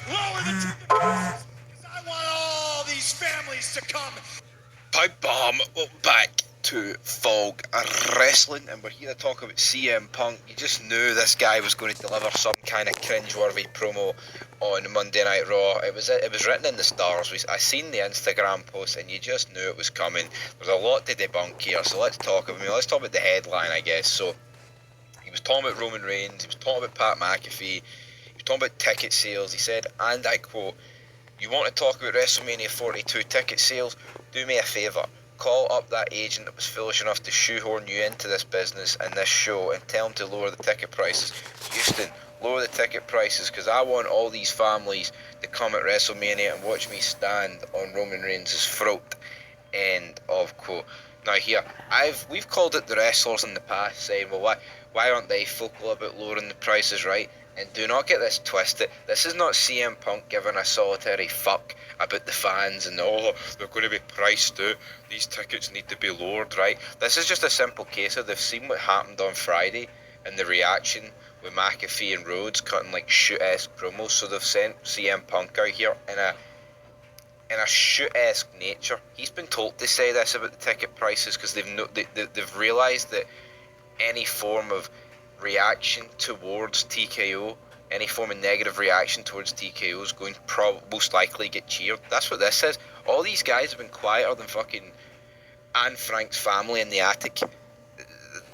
Lower the ticket prices, because I want all these families to come. Pipe bomb. Back to Fog Wrestling, and we're here to talk about CM Punk. You just knew this guy was going to deliver some kind of cringeworthy promo on Monday Night Raw. It was written in the stars. I seen the Instagram post, and you just knew it was coming. There's a lot to debunk here, so let's talk about. Let's talk about the headline, I guess. So he was talking about Roman Reigns. He was talking about Pat McAfee. He was talking about ticket sales. He said, and I quote, "You want to talk about WrestleMania 42 ticket sales? Do me a favour. Call up that agent that was foolish enough to shoehorn you into this business and this show and tell him to lower the ticket prices. Houston, lower the ticket prices, because I want all these families to come at WrestleMania and watch me stand on Roman Reigns' throat." End of quote. Now here, we've called it the wrestlers in the past, saying, well, why aren't they vocal about lowering the prices, right? And do not get this twisted. This is not CM Punk giving a solitary fuck about the fans and they're going to be priced out. These tickets need to be lowered, right? This is just a simple case of they've seen what happened on Friday and the reaction with McAfee and Rhodes cutting like shoot-esque promos. So they've sent CM Punk out here in a shoot-esque nature. He's been told to say this about the ticket prices because they've realised that any form of reaction towards TKO, any form of negative reaction towards TKO is going to most likely get cheered. That's what this is. All these guys have been quieter than fucking Anne Frank's family in the attic.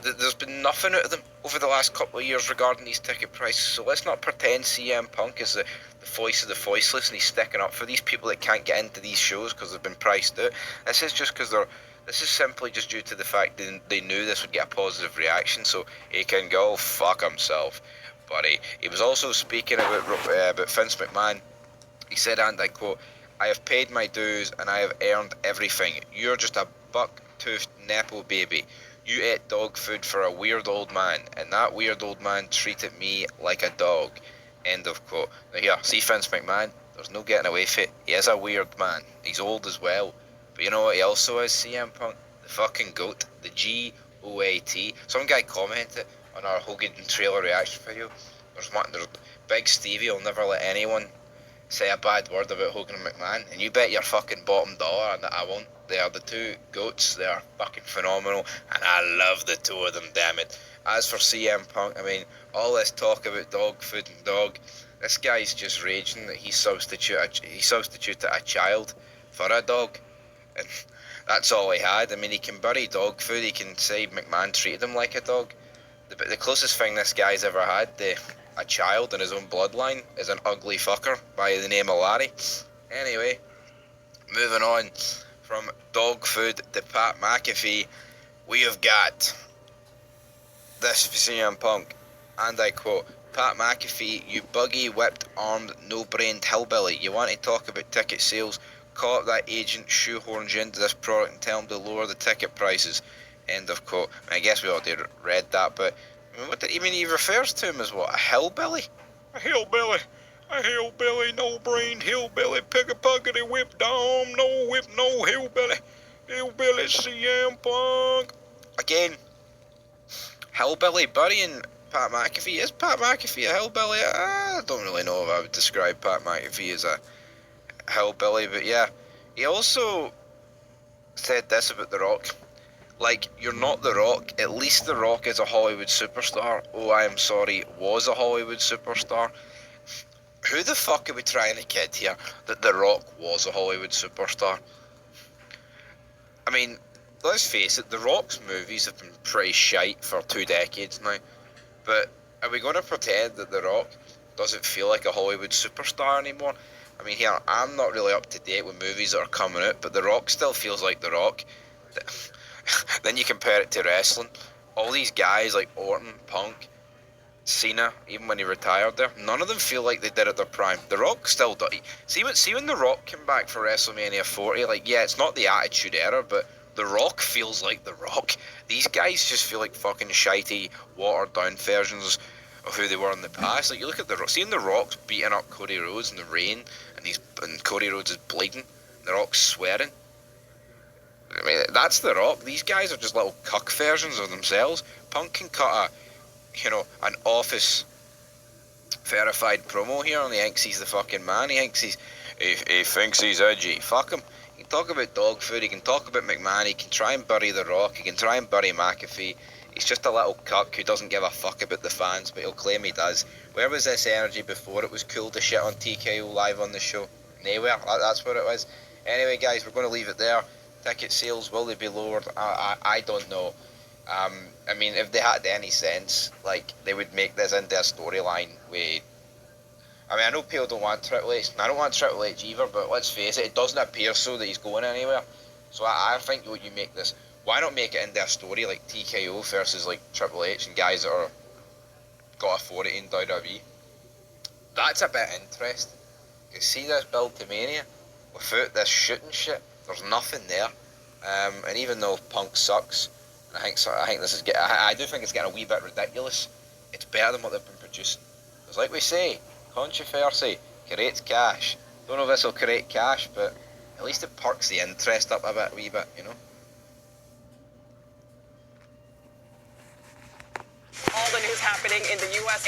There's been nothing out of them over the last couple of years regarding these ticket prices, so let's not pretend CM Punk is the voice of the voiceless and he's sticking up for these people that can't get into these shows because they've been priced out. This is simply just due to the fact that they knew this would get a positive reaction, so he can go fuck himself. But he was also speaking about Vince McMahon. He said, and I quote, "I have paid my dues and I have earned everything. You're just a buck-toothed nepo baby. You ate dog food for a weird old man, and that weird old man treated me like a dog." End of quote. Now here, see Vince McMahon, there's no getting away from it. He is a weird man. He's old as well. But you know what he also is, CM Punk? The fucking GOAT. The GOAT. Some guy commented on our Hogan trailer reaction video. There's Big Stevie will never let anyone say a bad word about Hogan and McMahon, and you bet your fucking bottom dollar that I won't. They are the two goats. They are fucking phenomenal, and I love the two of them, damn it. As for CM Punk, I mean, all this talk about dog food and dog, this guy's just raging that he substituted a child for a dog, and that's all he had. I mean, he can bury dog food, he can say McMahon treated him like a dog. The closest thing this guy's ever had a child in his own bloodline is an ugly fucker by the name of Larry. Anyway, moving on from dog food to Pat McAfee, we have got this CM Punk, and I quote, "Pat McAfee, you buggy, whipped-armed, no-brained hillbilly. You want to talk about ticket sales? Call up that agent shoehorns you into this product and tell him to lower the ticket prices." End of quote. I guess we already read that, but I mean, what did he mean? He refers to him as what? A hillbilly? A hillbilly. A hillbilly, no-brained hillbilly, pick-a-puckety whip dom, no whip, no hillbilly. Hillbilly CM Punk. Again, hillbilly burying Pat McAfee. Is Pat McAfee a hillbilly? I don't really know if I would describe Pat McAfee as a hillbilly, but yeah. He also said this about The Rock. Like, you're not The Rock. At least The Rock is a Hollywood superstar. Oh, I am sorry, was a Hollywood superstar. Who the fuck are we trying to kid here that The Rock was a Hollywood superstar? I mean, let's face it, The Rock's movies have been pretty shite for 2 decades now. But are we going to pretend that The Rock doesn't feel like a Hollywood superstar anymore? I mean, here, I'm not really up to date with movies that are coming out, but The Rock still feels like The Rock. Then you compare it to wrestling. All these guys like Orton, Punk, Cena, even when he retired there, none of them feel like they did at their prime. The Rock still does. See when The Rock came back for WrestleMania 40, like, yeah, it's not the Attitude Era, but The Rock feels like The Rock. These guys just feel like fucking shitey, watered down versions of who they were in the past. Like, you look at The Rock, seeing The Rock's beating up Cody Rhodes in the rain, and Cody Rhodes is bleeding, The Rock's swearing. I mean, that's The Rock. These guys are just little cuck versions of themselves. Punk can cut an office verified promo here, and he thinks he's the fucking man. He thinks he's edgy. Fuck him. He can talk about dog food, he can talk about McMahon, he can try and bury The Rock, he can try and bury McAfee. He's just a little cuck who doesn't give a fuck about the fans, but he'll claim he does. Where was this energy before it was cool to shit on TKO live on the show? Nowhere. That's what it was. Anyway, guys, we're going to leave it there. Ticket sales, will they be lowered? I don't know. I mean, if they had any sense, like, they would make this into a storyline with... I mean, I know people don't want Triple H, and I don't want Triple H either, but let's face it, it doesn't appear so that he's going anywhere. So I think what you make this, why not make it into a story like TKO versus like Triple H and guys that are got authority in WWE? That's a bit interesting. You see this build to Mania, without this shooting shit, there's nothing there. And even though Punk sucks, and I think this is I do think it's getting a wee bit ridiculous. It's better than what they've been producing. Because like we say, controversy creates cash. Don't know if this will create cash, but at least it perks the interest up a wee bit, you know. All the news happening in the U.S.